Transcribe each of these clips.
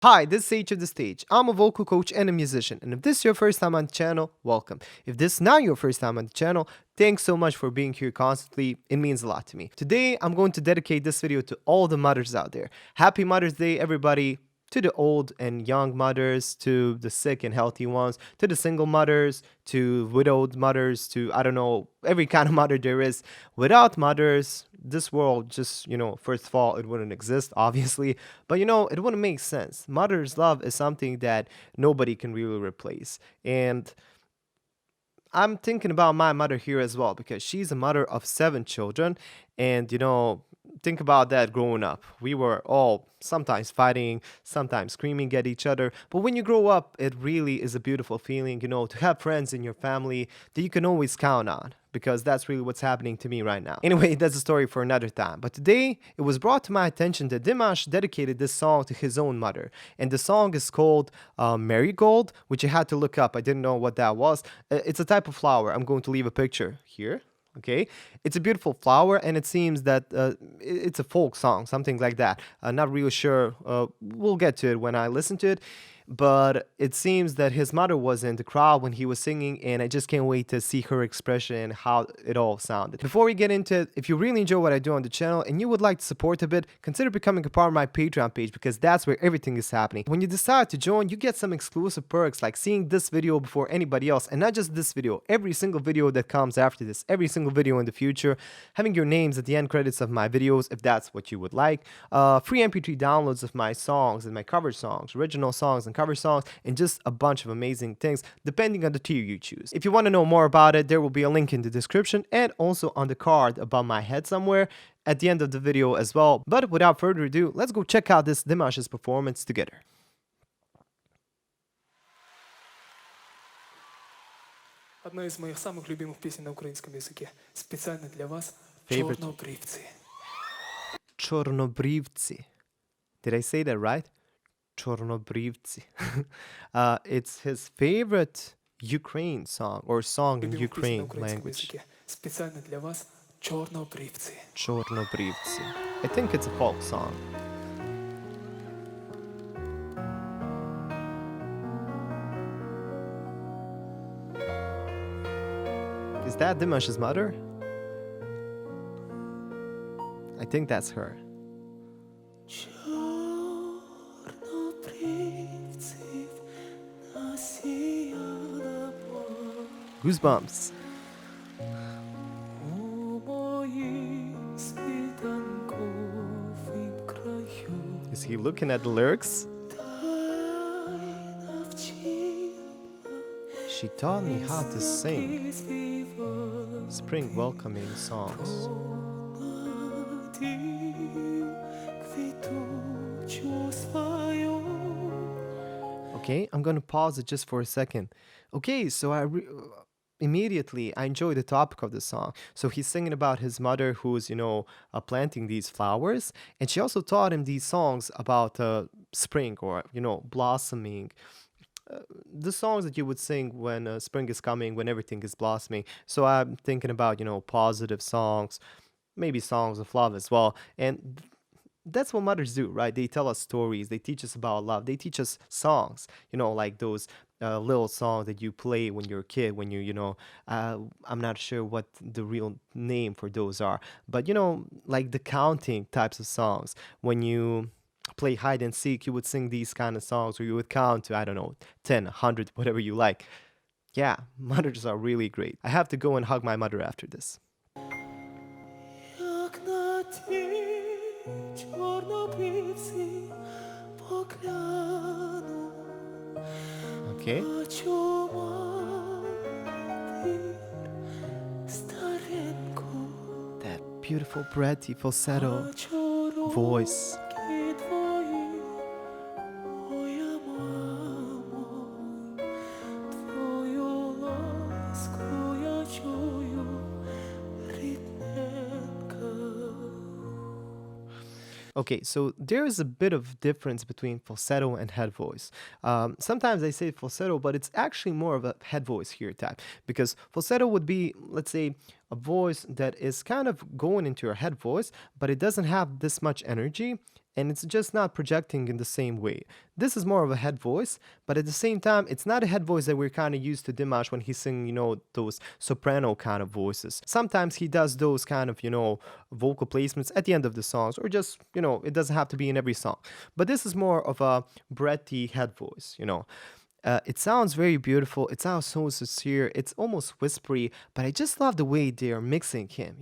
Hi, this is H of the Stage. I'm a vocal coach and a musician, and if this is your first time on the channel, welcome. If this is not your first time on the channel, thanks so much for being here constantly. It means a lot to me. Today, I'm going to dedicate this video to all the mothers out there. Happy Mother's Day, everybody. To the old and young mothers, to the sick and healthy ones, to the single mothers, to widowed mothers, to, I don't know, every kind of mother there is. Without mothers, this world just, first of all, it wouldn't exist, obviously, but it wouldn't make sense. Mother's love is something that nobody can really replace. And I'm thinking about my mother here as well because she's a mother of 7 children. And, think about that growing up. We were all sometimes fighting, sometimes screaming at each other. But when you grow up, it really is a beautiful feeling, to have friends in your family that you can always count on. Because that's really what's happening to me right now. Anyway, that's a story for another time. But today, it was brought to my attention that Dimash dedicated this song to his own mother. And the song is called Marigold, which I had to look up. I didn't know what that was. It's a type of flower. I'm going to leave a picture here. Okay, it's a beautiful flower, and it seems that it's a folk song, something like that. Not really sure. We'll get to it when I listen to it. But it seems that his mother was in the crowd when he was singing, and I just can't wait to see her expression and how it all sounded. Before we get into it, if you really enjoy what I do on the channel and you would like to support a bit, consider becoming a part of my Patreon page because that's where everything is happening. When you decide to join, you get some exclusive perks like seeing this video before anybody else, and not just this video, every single video that comes after this, every single video in the future, having your names at the end credits of my videos if that's what you would like, free MP3 downloads of my songs and my cover songs, original songs and cover songs, and just a bunch of amazing things depending on the tier you choose. If you want to know more about it, there will be a link in the description and also on the card above my head somewhere at the end of the video as well. But without further ado, let's go check out this Dimash's performance together. Одна из моих самых любимых песен на украинском языке. Специально для вас Favorite. Чорнобривці. Chornobryvtsi. Did I say that right? Chornobryvtsi. It's his favorite Ukraine song or song in Любимых песен на Ukraine украинском language. языке. Специально для вас Чорнобривці. Chornobryvtsi. I think it's a folk song. Is that Dimash's mother? I think that's her. Goosebumps. Is he looking at the lyrics? She taught me how to sing spring welcoming songs. Okay, I'm gonna pause it just for a second. Okay, so immediately I enjoy the topic of the song. So he's singing about his mother who's, planting these flowers, and she also taught him these songs about spring or, blossoming. The songs that you would sing when spring is coming, when everything is blossoming. So I'm thinking about, positive songs, maybe songs of love as well. And that's what mothers do, right? They tell us stories. They teach us about love. They teach us songs, like those little songs that you play when you're a kid, when I'm not sure what the real name for those are, but, like the counting types of songs. When you play hide and seek, you would sing these kind of songs, or you would count to, I don't know, 10, 100, whatever you like. Yeah, mothers are really great. I have to go and hug my mother after this. Okay. That beautiful, breathy falsetto voice. Okay, so there is a bit of difference between falsetto and head voice. Sometimes I say falsetto, but it's actually more of a head voice here type, because falsetto would be, let's say, a voice that is kind of going into your head voice, but it doesn't have this much energy. and it's just not projecting in the same way. This is more of a head voice, but at the same time, it's not a head voice that we're kind of used to Dimash when he's singing, those soprano kind of voices.. Sometimes he does those kind of, vocal placements at the end of the songs, or just, it doesn't have to be in every song. But this is more of a breathy head voice. It sounds very beautiful. It sounds so sincere. It's almost whispery, but I just love the way they are mixing him.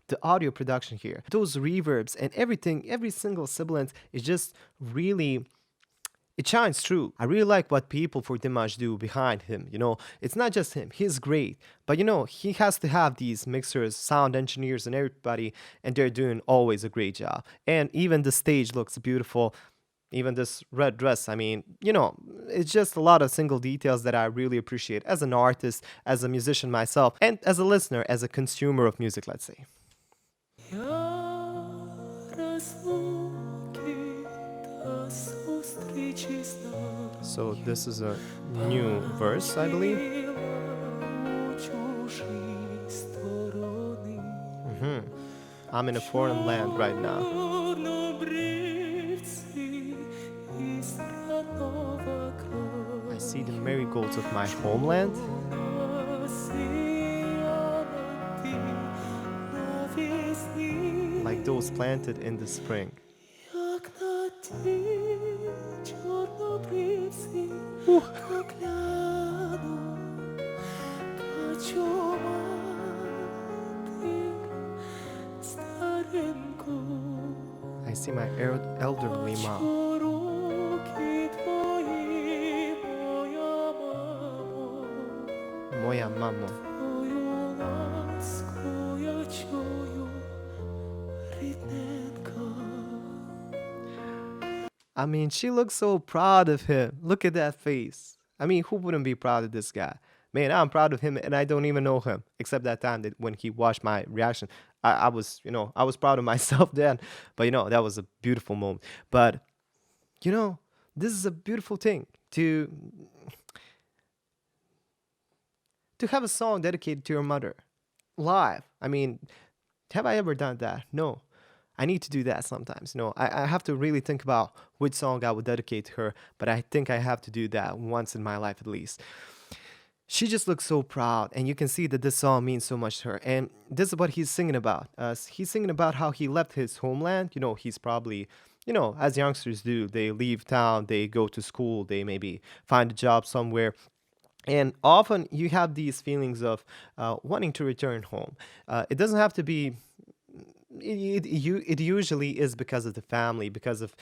The audio production here, those reverbs and everything, every single sibilant is just really. It shines through. I really like what people for Dimash do behind him. It's not just him. He's great, but he has to have these mixers, sound engineers, and everybody, and they're doing always a great job. And even the stage looks beautiful. Even this red dress, it's just a lot of single details that I really appreciate as an artist, as a musician myself, and as a listener, as a consumer of music, let's say. So this is a new verse, I believe. I'm in a foreign land right now. I see the marigolds of my homeland. Like those planted in the spring. Ooh. I see my elderly mom. Moja mamo. She looks so proud of him. Look at that face. Who wouldn't be proud of this guy? Man, I'm proud of him, and I don't even know him, except that time that when he watched my reaction. I was proud of myself then, but that was a beautiful moment. But, this is a beautiful thing to have a song dedicated to your mother live. Have I ever done that? No. I need to do that sometimes. I have to really think about which song I would dedicate to her, but I think I have to do that once in my life at least. She just looks so proud, and you can see that this song means so much to her. And this is what he's singing about. He's singing about how he left his homeland. He's probably, as youngsters do, they leave town, they go to school, they maybe find a job somewhere. And often you have these feelings of wanting to return home. It doesn't have to be. It usually is because of the family, because of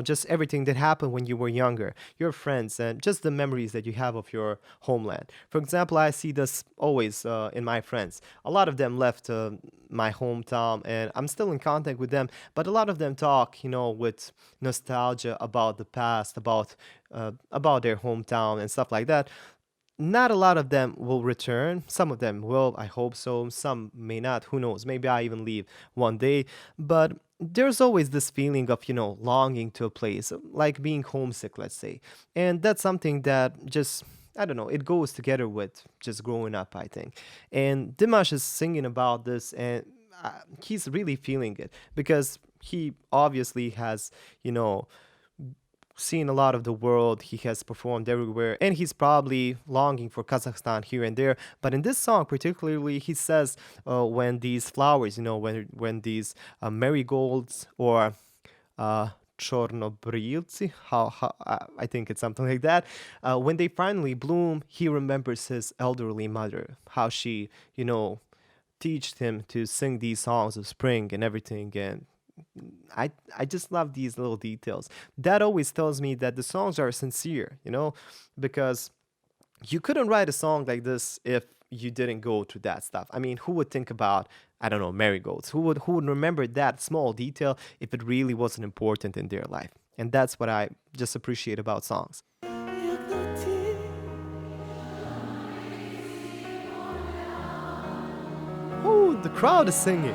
just everything that happened when you were younger, your friends, and just the memories that you have of your homeland. For example, I see this always in my friends. A lot of them left my hometown, and I'm still in contact with them. But a lot of them talk, with nostalgia about the past, about their hometown and stuff like that. Not a lot of them will return. Some of them will, I hope so. Some may not. Who knows? Maybe I even leave one day. But there's always this feeling of, longing to a place, like being homesick, let's say. And that's something that just, I don't know, it goes together with just growing up, I think. And Dimash is singing about this, and he's really feeling it because he obviously has, seen a lot of the world. He has performed everywhere, and he's probably longing for Kazakhstan here and there. But in this song particularly, he says when these flowers, when these marigolds or Chornobryvtsi, how I think it's something like that, when they finally bloom, he remembers his elderly mother, how she teached him to sing these songs of spring and everything. And I just love these little details. That always tells me that the songs are sincere, because you couldn't write a song like this if you didn't go through that stuff. Who would think about, I don't know, marigolds? Who would remember that small detail if it really wasn't important in their life? And that's what I just appreciate about songs. Oh, the crowd is singing.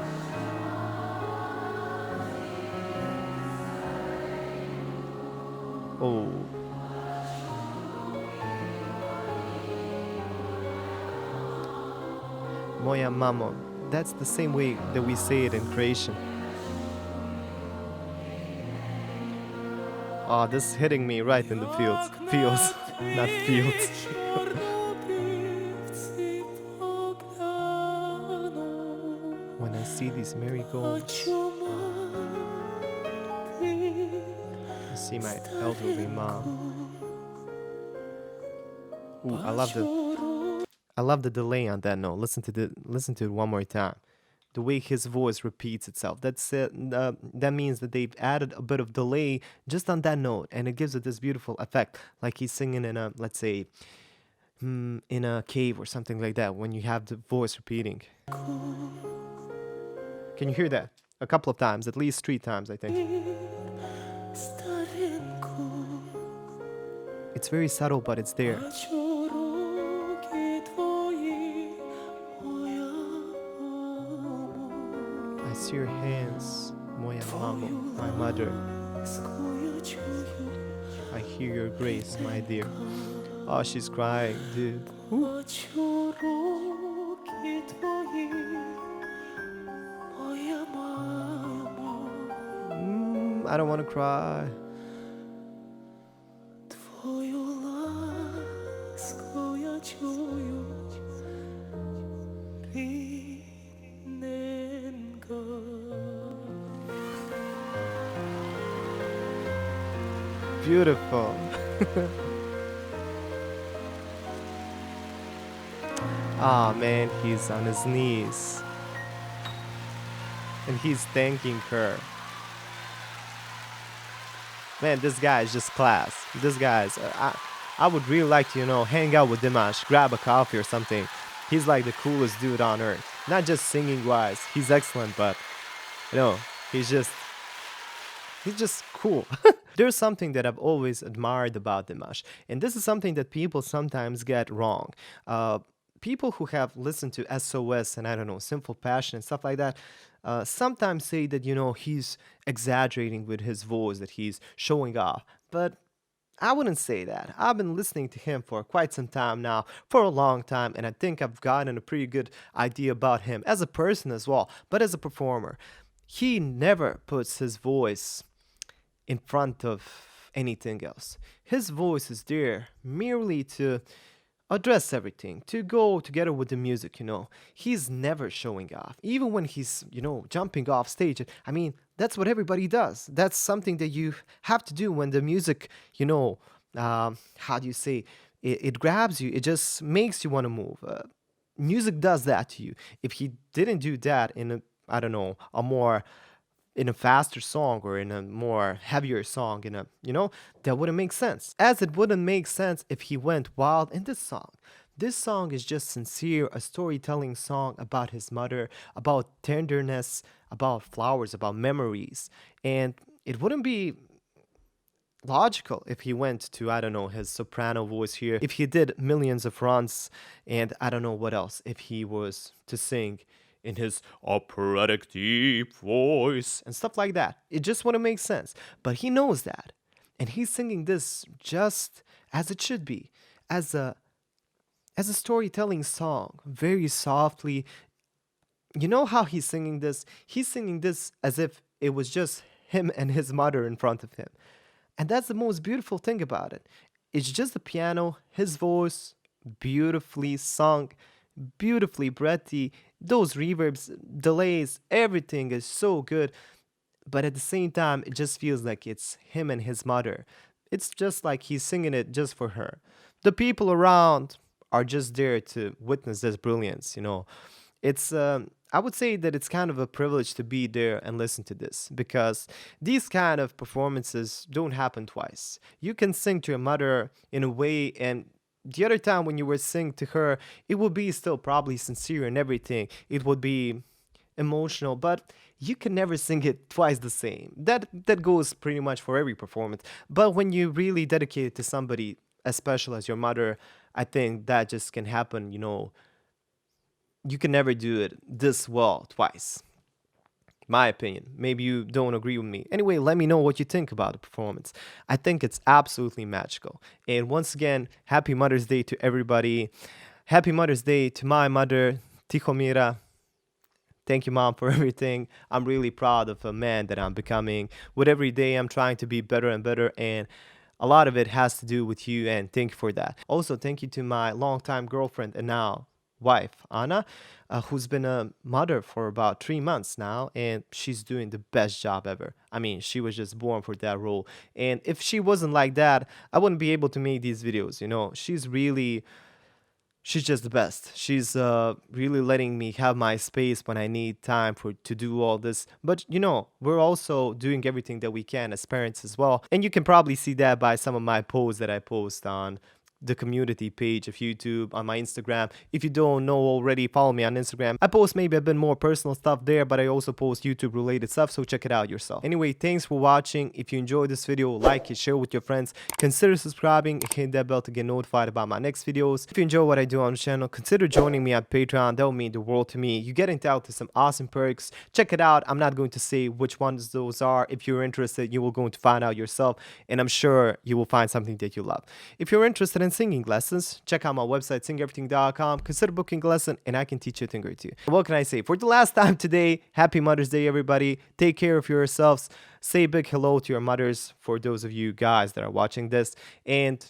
Oh. Moja mamo. That's the same way that we say it in Croatian. Oh, this is hitting me right in the fields. Feels, not fields. Чорнобривці погляну. When I see these marigolds, I see my elderly mom. Ooh, I love the delay on that note. Listen to it one more time. The way his voice repeats itself. That means that they've added a bit of delay just on that note, and it gives it this beautiful effect, like he's singing in a, let's say, in a cave or something like that, when you have the voice repeating. Can you hear that? A couple of times, at least 3 times, I think. It's very subtle, but it's there. I see your hands, moja mamo, my mother. I hear your grace, my dear. Oh, she's crying, dude. Ooh. I don't want to cry. Beautiful. Ah, man, he's on his knees. And he's thanking her. Man, this guy is just class. This guy is... I would really like to, hang out with Dimash, grab a coffee or something. He's like the coolest dude on earth. Not just singing-wise. He's excellent, but, he's just cool. There's something that I've always admired about Dimash, and this is something that people sometimes get wrong. People who have listened to SOS and, I don't know, Simple Passion and stuff like that, sometimes say that, he's exaggerating with his voice, that he's showing off. But I wouldn't say that. I've been listening to him for quite some time now, for a long time, and I think I've gotten a pretty good idea about him as a person as well, but as a performer. He never puts his voice in front of anything else. His voice is there merely to address everything, to go together with the music, He's never showing off. Even when he's, jumping off stage. I mean, that's what everybody does. That's something that you have to do when the music, how do you say, it grabs you. It just makes you want to move. Music does that to you. If he didn't do that in in a faster song or in a more heavier song, that wouldn't make sense. As it wouldn't make sense if he went wild in this song. This song is just sincere, a storytelling song about his mother, about tenderness, about flowers, about memories. And it wouldn't be logical if he went to, I don't know, his soprano voice here, if he did millions of runs, and I don't know what else, if he was to sing in his operatic deep voice and stuff like that. It just wouldn't make sense. But he knows that. And he's singing this just as it should be. As a storytelling song. Very softly. You know how he's singing this? He's singing this as if it was just him and his mother in front of him. And that's the most beautiful thing about it. It's just the piano, his voice, beautifully sung, beautifully breathy. Those reverbs, delays, everything is so good. But at the same time, it just feels like it's him and his mother. It's just like he's singing it just for her. The people around are just there to witness this brilliance, It's, I would say that it's kind of a privilege to be there and listen to this, because these kind of performances don't happen twice. You can sing to your mother in a way, and the other time when you were singing to her, it would be still probably sincere and everything. It would be emotional, but you can never sing it twice the same. That goes pretty much for every performance. But when you really dedicate it to somebody as special as your mother, I think that just can happen, You can never do it this well twice. My opinion. Maybe you don't agree with me. Anyway, let me know what you think about the performance. I think it's absolutely magical. And once again, happy Mother's Day to everybody. Happy Mother's Day to my mother, Tihomira. Thank you, Mom, for everything. I'm really proud of a man that I'm becoming. With every day, I'm trying to be better and better, and a lot of it has to do with you, and thank you for that. Also, thank you to my longtime girlfriend and now wife, Anna, who's been a mother for about 3 months now, and she's doing the best job ever. I mean, she was just born for that role. And if she wasn't like that, I wouldn't be able to make these videos. She's just the best. She's really letting me have my space when I need time for to do all this. But we're also doing everything that we can as parents as well. And you can probably see that by some of my posts that I post on the community page of YouTube, on my Instagram. If you don't know already, follow me on Instagram. I post maybe a bit more personal stuff there, but I also post YouTube related stuff, so check it out yourself. Anyway, thanks for watching. If you enjoyed this video, like it, share with your friends, consider subscribing and hit that bell to get notified about my next videos. If you enjoy what I do on the channel, consider joining me on Patreon. That would mean the world to me. You get entitled to some awesome perks. Check it out. I'm not going to say which ones those are. If you're interested, you will going to find out yourself, and I'm sure you will find something that you love. If you're interested in singing lessons, check out my website, singeverything.com. Consider booking a lesson, and I can teach you a thing or two. What can I say? For the last time today, happy Mother's Day, everybody. Take care of yourselves. Say a big hello to your mothers for those of you guys that are watching this. And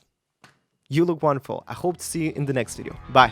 you look wonderful. I hope to see you in the next video. Bye.